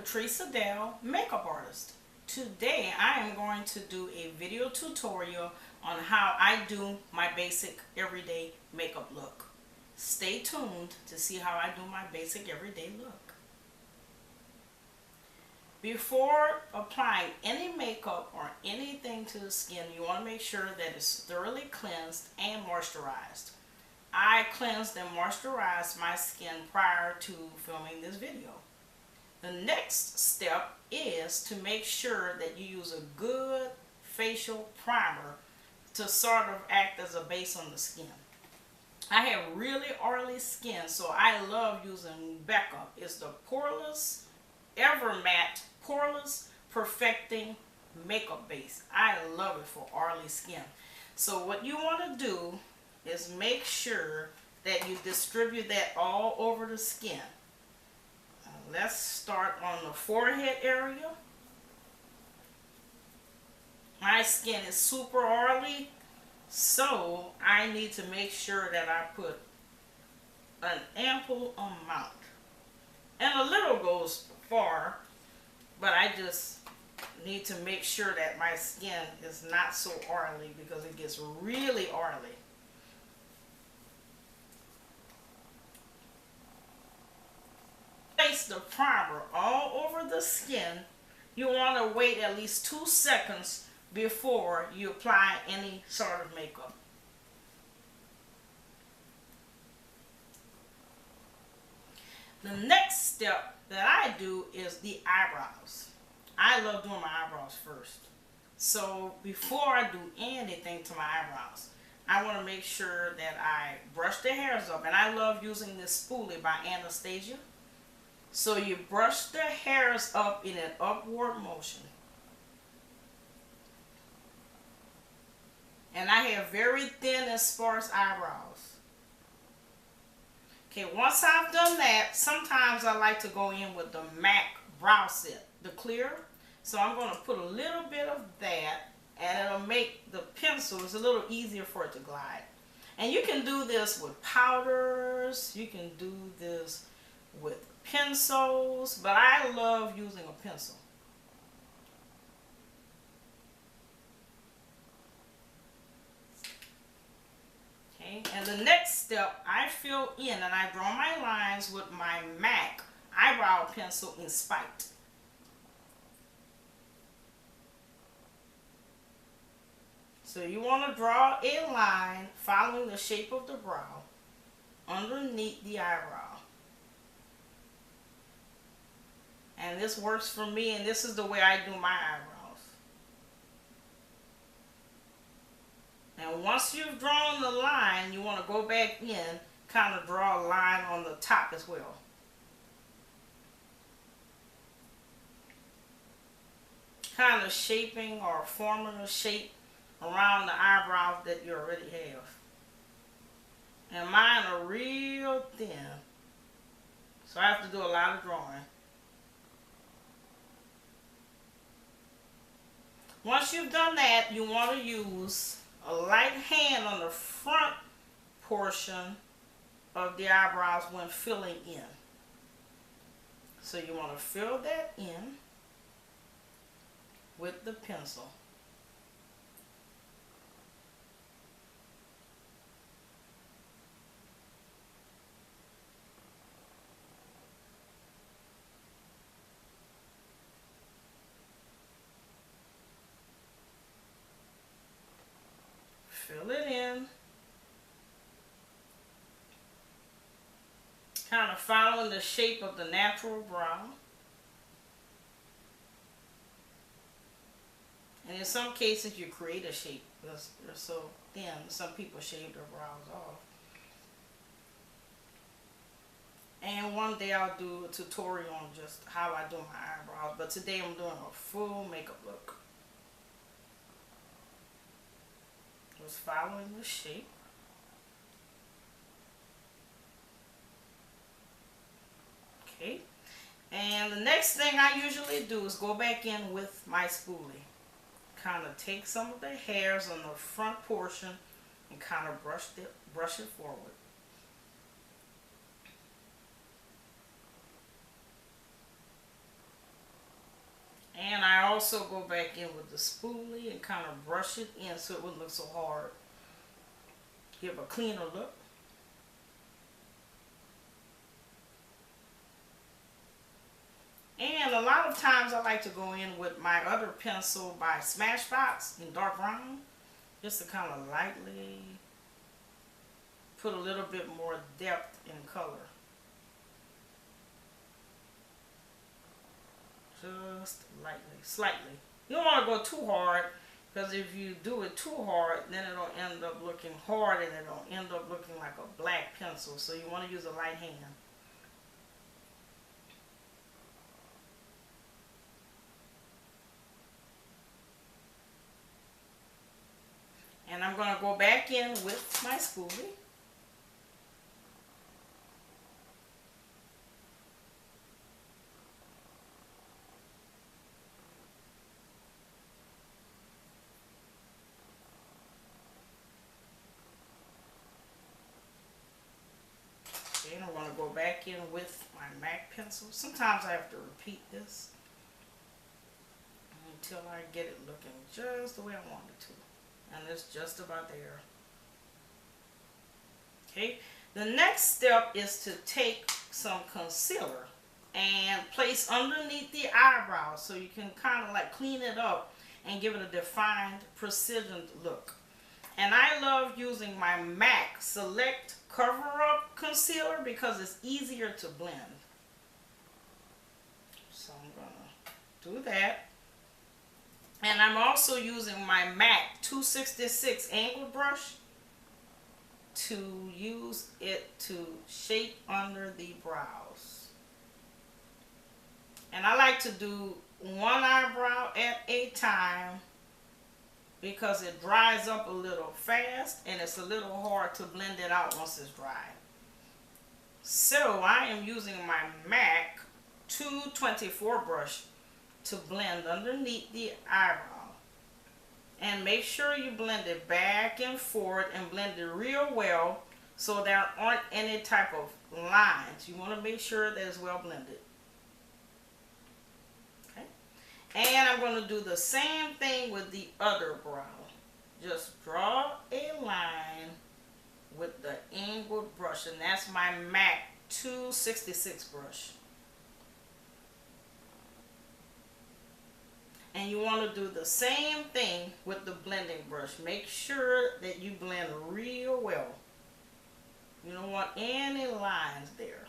Patricia Dale, makeup artist. Today I am going to do a video tutorial on how I do my basic everyday makeup look. Stay tuned to see how I do my basic everyday look. Before applying any makeup or anything to the skin, you want to make sure that it's thoroughly cleansed and moisturized. I cleansed and moisturized my skin prior to filming this video. The next step is to make sure that you use a good facial primer to sort of act as a base on the skin. I have really oily skin, so I love using Becca. It's the Poreless Ever Matte Poreless Perfecting Makeup Base. I love it for oily skin. So what you want to do is make sure that you distribute that all over the skin. Let's start on the forehead area. My skin is super oily, so I need to make sure that I put an ample amount. And a little goes far, but I just need to make sure that my skin is not so oily because it gets really oily. Place the primer all over the skin. You want to wait at least 2 seconds before you apply any sort of makeup. The next step that I do is the eyebrows. I love doing my eyebrows first. So before I do anything to my eyebrows, I want to make sure that I brush the hairs up. And I love using this Spoolie by Anastasia. So you brush the hairs up in an upward motion. And I have very thin and sparse eyebrows. Okay, once I've done that, sometimes I like to go in with the MAC brow set, the clear. So I'm going to put a little bit of that, and it'll make the pencil, it's a little easier for it to glide. And you can do this with powders, you can do this with pencils, but I love using a pencil. Okay, and the next step, I fill in and I draw my lines with my MAC eyebrow pencil in Spite. So you want to draw a line following the shape of the brow underneath the eyebrow. And this works for me, and this is the way I do my eyebrows. And once you've drawn the line, you want to go back in, kind of draw a line on the top as well. Kind of shaping or forming a shape around the eyebrows that you already have. And mine are real thin, so I have to do a lot of drawing. Once you've done that, you want to use a light hand on the front portion of the eyebrows when filling in. So you want to fill that in with the pencil. Fill it in, kind of following the shape of the natural brow. And in some cases you create a shape because they're so thin. Some people shave their brows off. And one day I'll do a tutorial on just how I do my eyebrows, but today I'm doing a full makeup look. Just following the shape. Okay, and the next thing I usually do is go back in with my spoolie. Kind of take some of the hairs on the front portion and kind of brush it forward. also go back in with the spoolie and kind of brush it in so it wouldn't look so hard. Give a cleaner look. And a lot of times I like to go in with my other pencil by Smashbox in dark brown, just to kind of lightly put a little bit more depth in color. Just lightly, slightly. You don't want to go too hard, because if you do it too hard, then it'll end up looking hard and it'll end up looking like a black pencil. So you want to use a light hand. And I'm going to go back in with my spoolie. Okay, and I'm going to go back in with my MAC pencil. Sometimes I have to repeat this until I get it looking just the way I want it to. And it's just about there. Okay, the next step is to take some concealer and place underneath the eyebrows so you can kind of like clean it up and give it a defined, precision look. And I love using my MAC Select Cover Up Concealer because it's easier to blend. So I'm going to do that. And I'm also using my MAC 266 angled brush to use it to shape under the brows. And I like to do one eyebrow at a time because it dries up a little fast and it's a little hard to blend it out once it's dry. So I am using my MAC 224 brush to blend underneath the eyebrow. And make sure you blend it back and forth and blend it real well so there aren't any type of lines. You want to make sure that it's well blended. Okay. And I'm going to do the same thing with the other brow. Just draw a line with the angled brush, and that's my MAC 266 brush. And you want to do the same thing with the blending brush. Make sure that you blend real well. You don't want any lines there.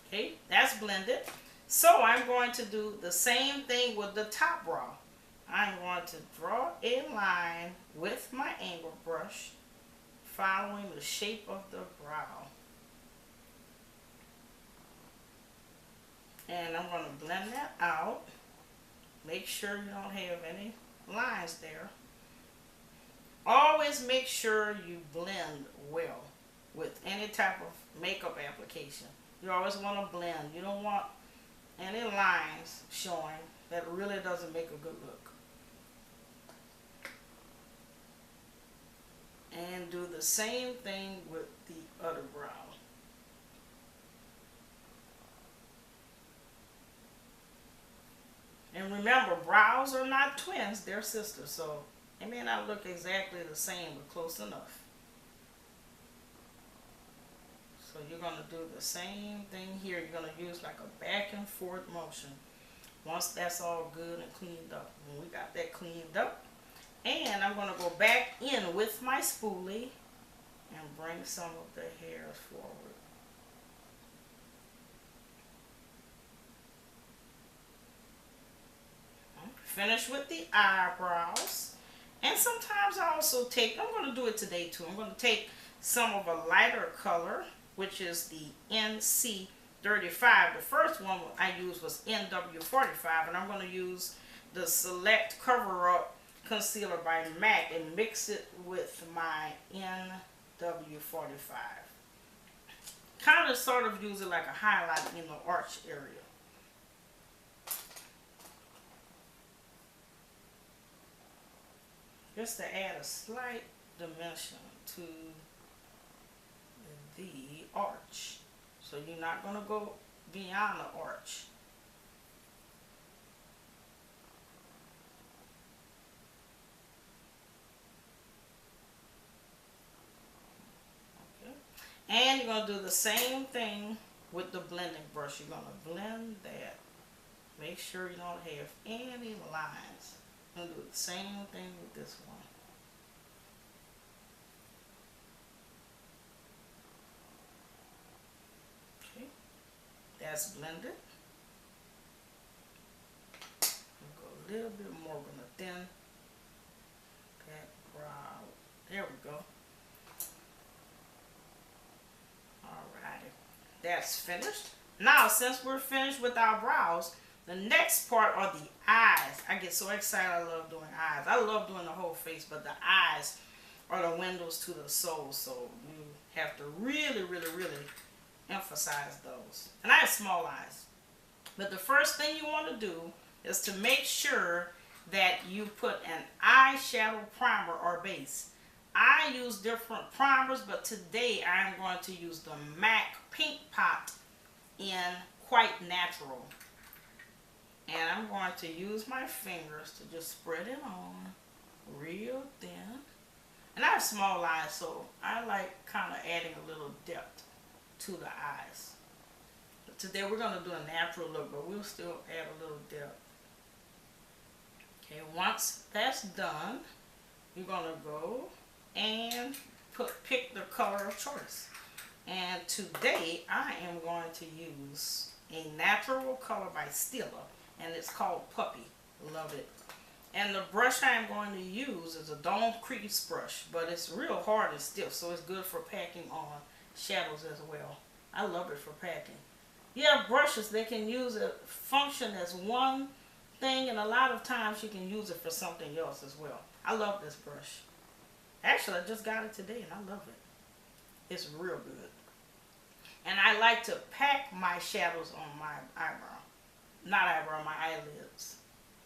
Okay, that's blended. So I'm going to do the same thing with the top brow. I'm going to draw a line with my angled brush, following the shape of the brow. And I'm going to blend that out. Make sure you don't have any lines there. Always make sure you blend well with any type of makeup application. You always want to blend. You don't want any lines showing. That really doesn't make a good look. And do the same thing with the other brow. And remember, brows are not twins, they're sisters, so they may not look exactly the same, but close enough. So you're going to do the same thing here. You're going to use like a back and forth motion. Once that's all good and cleaned up. When we got that cleaned up, and I'm going to go back in with my spoolie and bring some of the hairs forward. Finish with the eyebrows. And sometimes I also take, I'm going to do it today too, I'm going to take some of a lighter color, which is the NC35. The first one I used was NW45, and I'm going to use the Select Cover Up Concealer by MAC and mix it with my NW45. Kind of sort of use it like a highlight in the arch area. Just to add a slight dimension to the arch. So you're not going to go beyond the arch. And you're going to do the same thing with the blending brush. You're going to blend that. Make sure you don't have any lines. I'm going to do the same thing with this one. Okay, that's blended. I'll go a little bit more. I'm going to thin that brow. There we go. Alrighty, that's finished. Now, since we're finished with our brows, the next part are the eyes. I get so excited. I love doing eyes. I love doing the whole face, but the eyes are the windows to the soul. So you have to really, really, really emphasize those. And I have small eyes. But the first thing you want to do is to make sure that you put an eyeshadow primer or base. I use different primers, but today I am going to use the MAC Pink Pot in Quite Natural. And I'm going to use my fingers to just spread it on real thin. And I have small eyes, so I like kind of adding a little depth to the eyes. But today we're going to do a natural look, but we'll still add a little depth. Okay, once that's done, you're going to go and pick the color of choice. And today I am going to use a natural color by Stila, and it's called Puppy. Love it. And the brush I am going to use is a Dawn crease brush, but it's real hard and stiff, so it's good for packing on shadows as well. I love it for packing. You have brushes that can use a function as one thing, and a lot of times you can use it for something else as well. I love this brush. Actually, I just got it today and I love it. It's real good. And I like to pack my shadows on my eyebrow. Not eyebrow, my eyelids.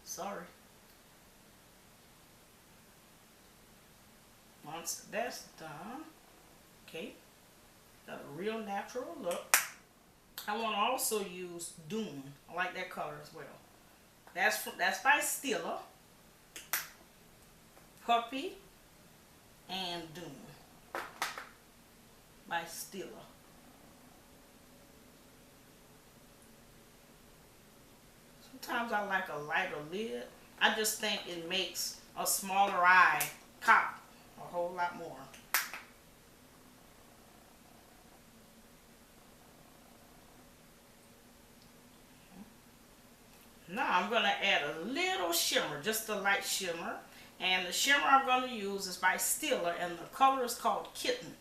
Sorry. Once that's done, okay, got a real natural look. I want to also use Doom. I like that color as well. That's by Stila, Puppy, and Doom by Stila. Sometimes I like a lighter lid. I just think it makes a smaller eye pop a whole lot more. Now I'm going to add a little shimmer, just a light shimmer. And the shimmer I'm going to use is by Stila, and the color is called Kitten.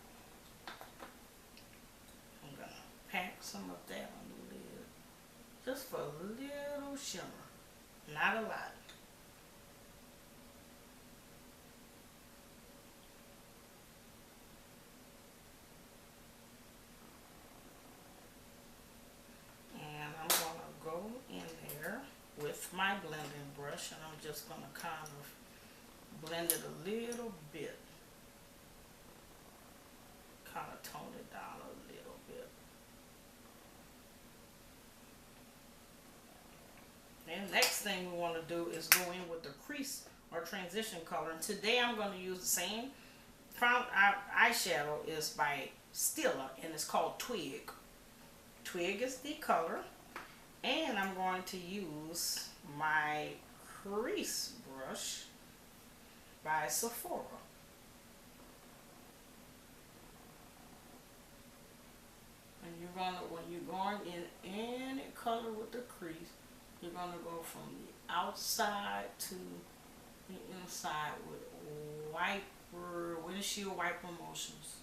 I'm going to pack some of that on the lid, just for a little shimmer, not a lot. And I'm going to go in there with my blending brush, and I'm just going to kind of blend it a little bit, kind of tone it down a little bit. And next thing we want to do is go in with the crease or transition color. And today I'm going to use the same eyeshadow is by Stila, and it's called Twig. Twig is the color, and I'm going to use my crease brush by Sephora. And you're gonna, when you're going in any color with the crease, you're gonna go from the outside to the inside with windshield wiper motions.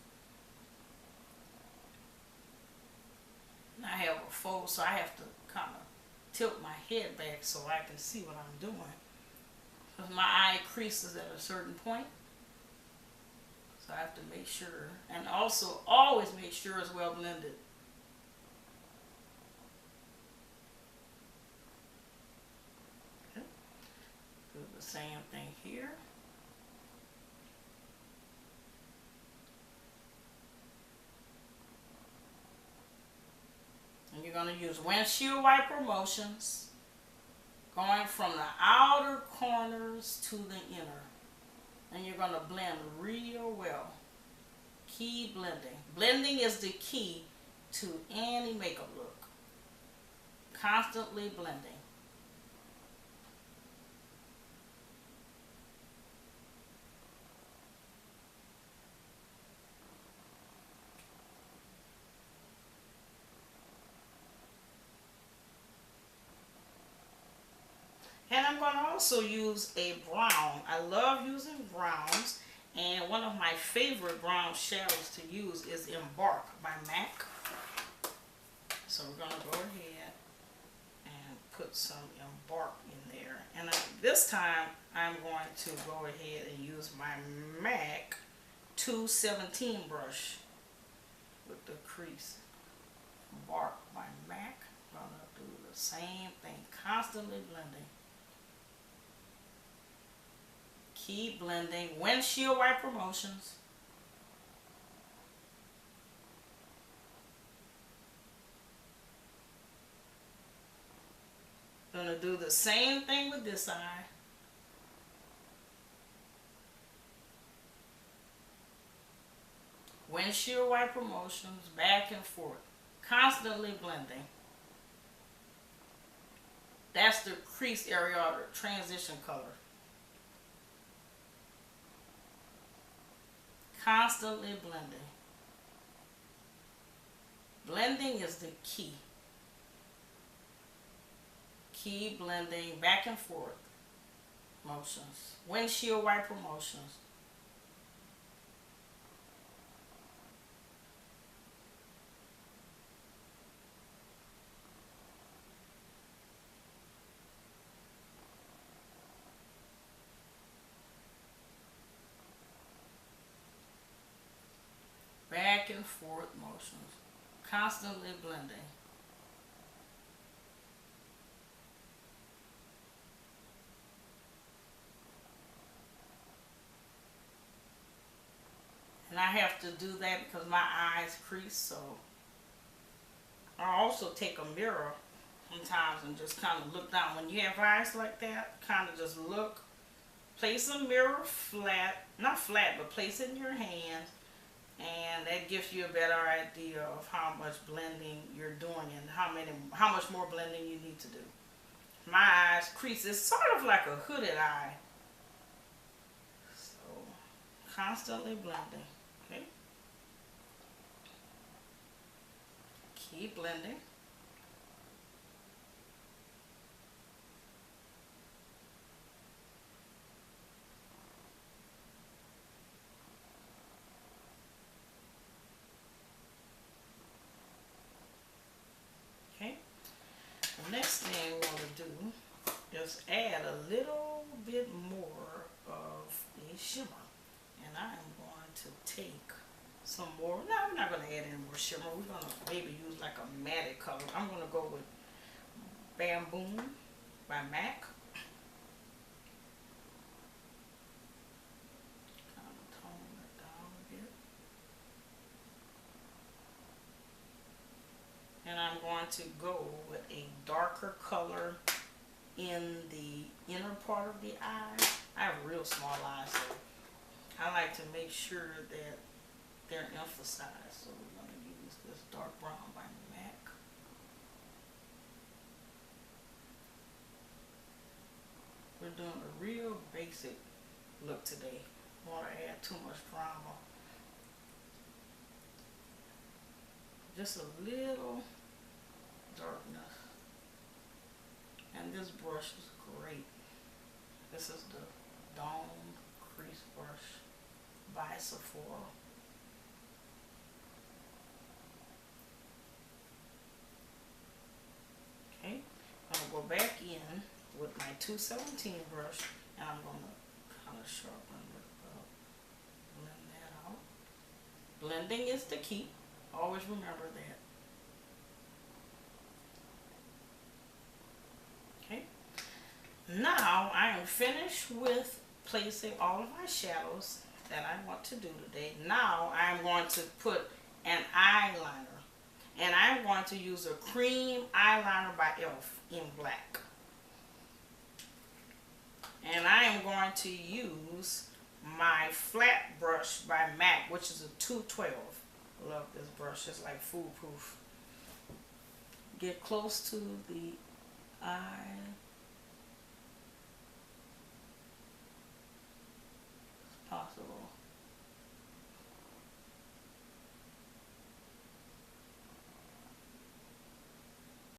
And I have a fold, so I have to kind of tilt my head back so I can see what I'm doing. Because my eye creases at a certain point. So I have to make sure. And also, always make sure it's well blended. Okay. Do the same thing here. And you're going to use windshield wiper motions, going from the outer corners to the inner. And you're going to blend real well. Keep blending. Blending is the key to any makeup look. Constantly blending. And I'm going to also use a brown. I love using browns. And one of my favorite brown shadows to use is Embark by MAC. So we're going to go ahead and put some Embark in there. And this time I'm going to go ahead and use my MAC 217 brush with the crease. Embark by MAC. I'm going to do the same thing. Constantly blending. Keep blending. Windshield wiper motions. Gonna do the same thing with this eye. Windshield wiper motions, back and forth. Constantly blending. That's the crease area or the transition color. Constantly blending. Blending is the key. Keep blending, back and forth motions. Windshield wiper motions. Back and forth motions. Constantly blending. And I have to do that because my eyes crease, so I also take a mirror sometimes and just kind of look down. When you have eyes like that, kind of just look. Place a mirror flat, not flat, but place it in your hand, and that gives you a better idea of how much blending you're doing and how much more blending you need to do. My eyes crease. It's sort of like a hooded eye. So constantly blending. Okay. Keep blending. The next thing we want to do is add a little bit more of the shimmer. And I'm going to take some more. No, we're not going to add any more shimmer. We're going to maybe use like a matte color. I'm going to go with Bamboo by MAC. Kind of tone it down a bit. And I'm going to go with a darker color in the inner part of the eye. I have real small eyes, so I like to make sure that they're emphasized. So we're going to use this dark brown by MAC. We're doing a real basic look today. I don't want to add too much drama. Just a little darkness. And this brush is great. This is the Dome Crease Brush by Sephora. Okay, I'm going to go back in with my 217 brush and I'm going to kind of sharpen it up. Blend that out. Blending is the key. Always remember that. Okay. Now I am finished with placing all of my shadows that I want to do today. Now I'm going to put an eyeliner. And I'm going to use a cream eyeliner by e.l.f. in black. And I am going to use my flat brush by MAC, which is a 212. Love this brush. It's like foolproof. Get close to the eye.